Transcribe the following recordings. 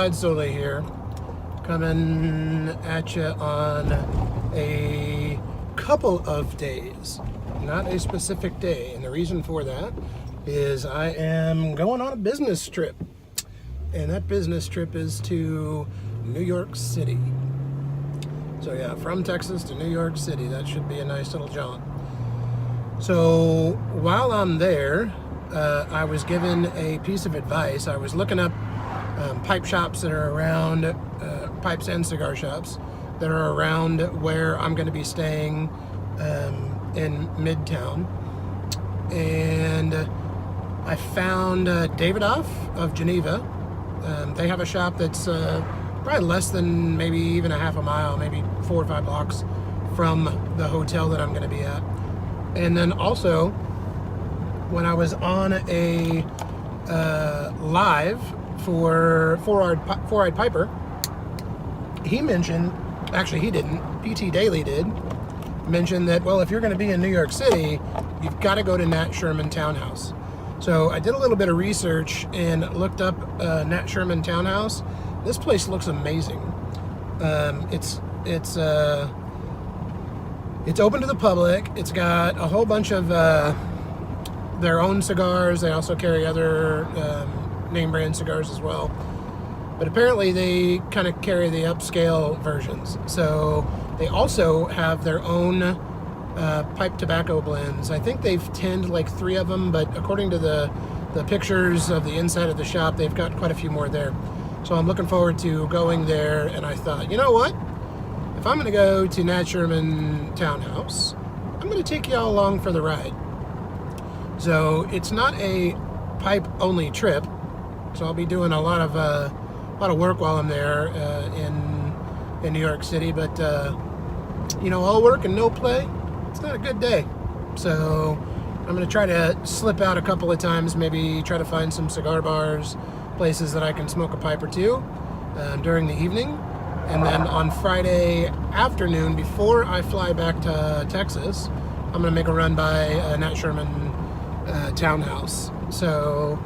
Slide Slowly here, coming at you on a couple of days, not a specific day. And the reason for that is I am going on a business trip. And that business trip is to New York City. So yeah, from Texas to New York City. That should be a nice little jaunt. So while I'm there, I was given a piece of advice. I was looking up pipe shops that are around, pipes and cigar shops that are around where I'm going to be staying in Midtown. And I found Davidoff of Geneva. They have a shop that's probably less than maybe even a half a mile, maybe 4 or 5 blocks from the hotel that I'm going to be at. And then also, when I was on a live for Four-Eyed Piper, he mentioned, actually he didn't, PT Daily did, mention that, well, if you're going to be in New York City, you've got to go to Nat Sherman Townhouse. So I did a little bit of research and looked up Nat Sherman Townhouse. This place looks amazing. It's open to the public. It's got a whole bunch of their own cigars. They also carry other name brand cigars as well. But apparently they kind of carry the upscale versions. So they also have their own pipe tobacco blends. I think they've tinned like 3 of them, but according to the pictures of the inside of the shop, they've got quite a few more there. So I'm looking forward to going there, and I thought, you know what? If I'm going to go to Nat Sherman Townhouse, I'm going to take y'all along for the ride. So it's not a pipe-only trip, so I'll be doing a lot of work while I'm there in New York City. But you know, all work and no play, it's not a good day. So I'm going to try to slip out a couple of times, maybe try to find some cigar bars, places that I can smoke a pipe or two during the evening. And then on Friday afternoon, before I fly back to Texas, I'm going to make a run by Nat Sherman Townhouse. So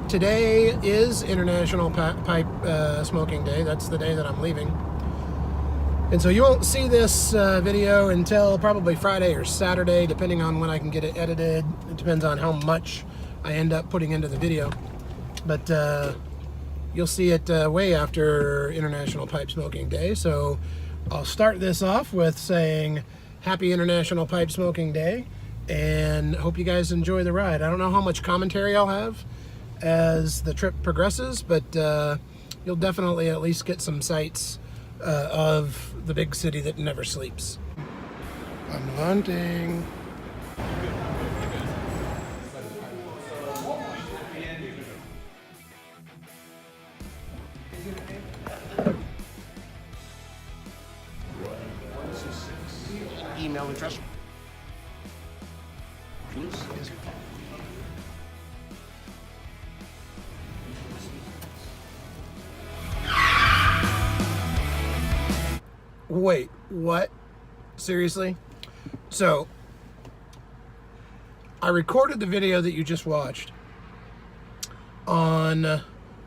today is International Pipe Smoking Day. That's the day that I'm leaving. And so you won't see this video until probably Friday or Saturday, depending on when I can get it edited. It depends on how much I end up putting into the video. But you'll see it way after International Pipe Smoking Day. So I'll start this off with saying Happy International Pipe Smoking Day, and hope you guys enjoy the ride. I don't know how much commentary I'll have as the trip progresses, but you'll definitely at least get some sights of the big city that never sleeps. I'm hunting. Email address. Please. Yes. Wait, what? Seriously? So, I recorded the video that you just watched on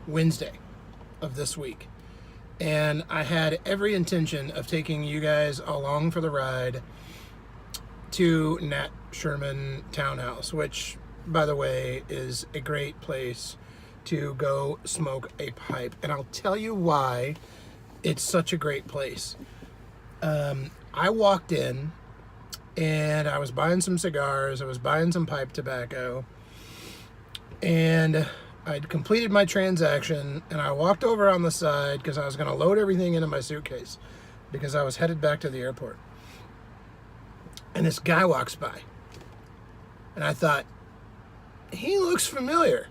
Wednesday of this week. And I had every intention of taking you guys along for the ride to Nat Sherman Townhouse, which, by the way, is a great place to go smoke a pipe. And I'll tell you why it's such a great place. I walked in and I was buying some cigars, I was buying some pipe tobacco, and I'd completed my transaction, and I walked over on the side because I was going to load everything into my suitcase because I was headed back to the airport. And this guy walks by, and I thought, he looks familiar.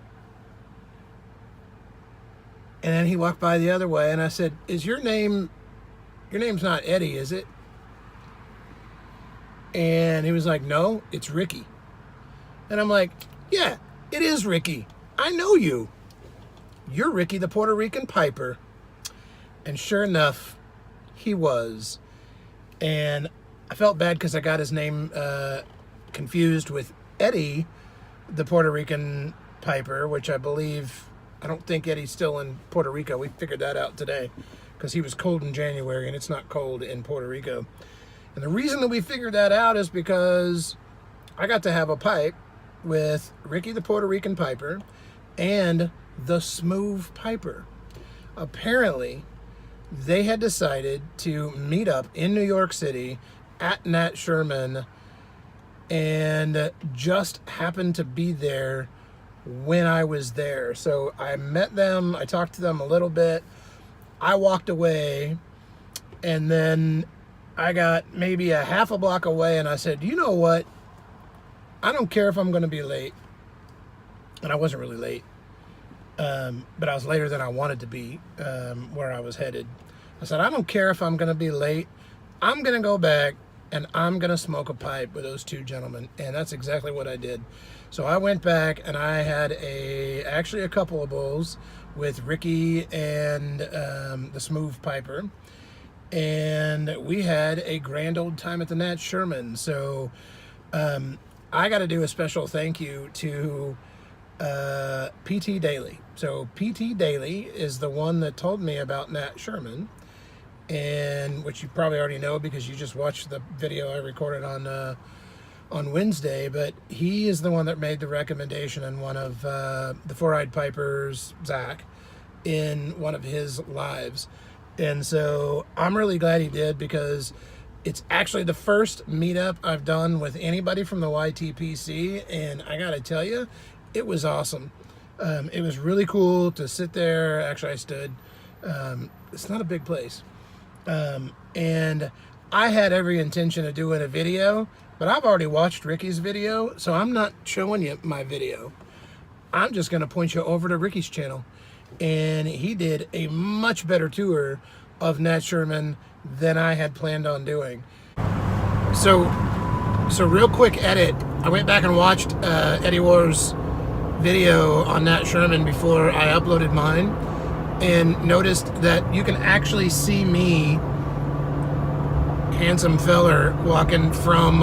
And then he walked by the other way, and I said, is your name's not Eddie, is it? And he was like, no, it's Ricky. And I'm like, yeah, it is Ricky. I know you. You're Ricky, the Puerto Rican piper. And sure enough, he was. And I felt bad because I got his name confused with Eddie, the Puerto Rican piper, which I believe I don't think Eddie's still in Puerto Rico. We figured that out today because he was cold in January and it's not cold in Puerto Rico. And the reason that we figured that out is because I got to have a pipe with Ricky the Puerto Rican piper and the Smoove piper. Apparently, they had decided to meet up in New York City at Nat Sherman and just happened to be there when I was there. So I met them, I talked to them a little bit, I walked away, and then I got maybe a half a block away and I said, you know what? I don't care if I'm going to be late. And I wasn't really late, but I was later than I wanted to be where I was headed. I said, I don't care if I'm going to be late. I'm going to go back and I'm going to smoke a pipe with those two gentlemen. And that's exactly what I did. So I went back and I had actually a couple of bowls with Ricky and the Smoove piper. And we had a grand old time at the Nat Sherman. So I got to do a special thank you to PT Daily. So PT Daily is the one that told me about Nat Sherman, and which you probably already know because you just watched the video I recorded on Wednesday. But he is the one that made the recommendation in one of the Four-Eyed Pipers, Zach, in one of his lives. And so I'm really glad he did because it's actually the first meetup I've done with anybody from the YTPC, and I gotta tell you, it was awesome. It was really cool to sit there. Actually, I stood. It's not a big place. And I had every intention of doing a video, but I've already watched Ricky's video, so I'm not showing you my video. I'm just gonna point you over to Ricky's channel. And he did a much better tour of Nat Sherman than I had planned on doing. So real quick edit, I went back and watched Eddie War's video on Nat Sherman before I uploaded mine and noticed that you can actually see me, handsome feller, walking from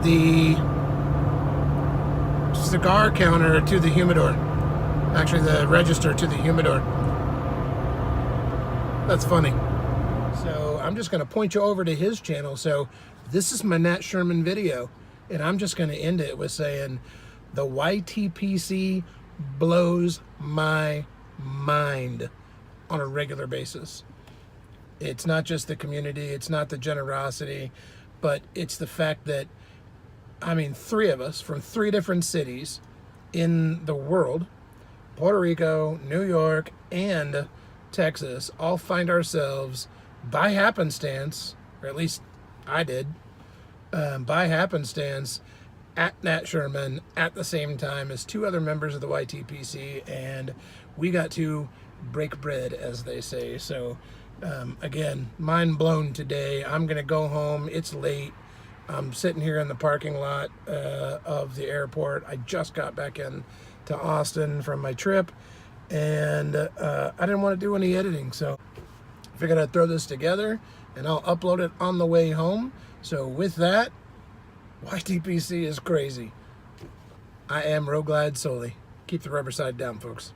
the cigar counter to the humidor. Actually, the register to the humidor. That's funny. So I'm just going to point you over to his channel. So this is my Nat Sherman video, and I'm just going to end it with saying the YTPC blows my mind on a regular basis. It's not just the community, it's not the generosity, but it's the fact that, I mean, three of us from three different cities in the world, Puerto Rico, New York, and Texas, all find ourselves by happenstance, or at least I did, by happenstance, at Nat Sherman at the same time as two other members of the YTPC, and we got to break bread, as they say. So again, mind blown today. I'm gonna go home. It's late. I'm sitting here in the parking lot of the airport. I just got back in to Austin from my trip, and I didn't want to do any editing, so I figured I'd throw this together and I'll upload it on the way home. So with that, YTPC is crazy. I am Roglide Soli. Keep the rubber side down, folks.